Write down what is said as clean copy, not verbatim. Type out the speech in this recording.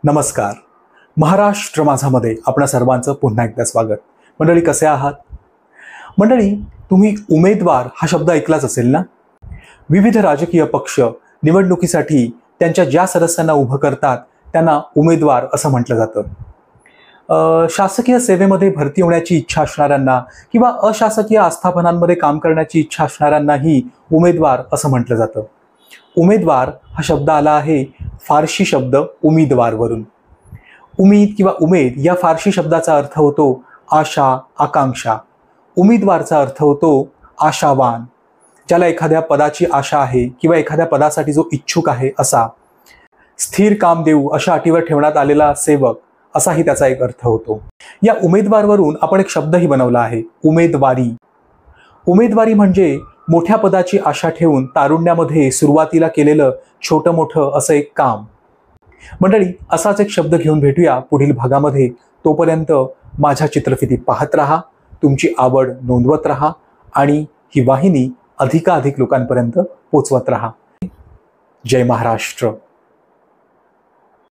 नमस्कार. महाराष्ट्र माझामध्ये आपणा सर्वांचं पुन्हा एकदा स्वागत. मंडळी, कसे आहात? मंडळी, तुम्ही उमेदवार हा शब्द ऐकलाच असेल ना? विविध राजकीय पक्ष निवडणुकीसाठी त्यांच्या ज्या सदस्यांना उभं करतात त्यांना उमेदवार असं म्हटलं जातं. शासकीय सेवेमध्ये भरती होण्याची इच्छा असणाऱ्यांना किंवा अशासकीय आस्थापनांमध्ये काम करण्याची इच्छा असणाऱ्यांनाही उमेदवार असं म्हटलं जातं. उमेदवार हा शब्द आला आहे फारशी शब्द उमेदवारवरून. उमीद किंवा उमेद या फारशी शब्दाचा अर्थ होतो आशा, आकांक्षा. उमेदवारचा अर्थ होतो आशावान, ज्याला एखाद्या पदाची आशा आहे किंवा एखाद्या पदासाठी जो इच्छुक आहे असा. स्थिर काम देऊ अशा अटीवर ठेवण्यात आलेला सेवक असाही त्याचा एक अर्थ होतो. या उमेदवारवरून आपण एक शब्दही बनवला आहे, उमेदवारी. उमेदवारी म्हणजे मोठ्या पदाची आशा ठेवून तारुण्यामध्ये सुरुवातीला केलेलं छोटं मोठं असं एक काम. मंडळी, असाच एक शब्द घेऊन भेटूया पुढील भागामध्ये. तोपर्यंत माझ्या चित्रफिती पाहत राहा, तुमची आवड नोंदवत राहा आणि ही वाहिनी अधिकाधिक लोकांपर्यंत पोचवत राहा. जय महाराष्ट्र.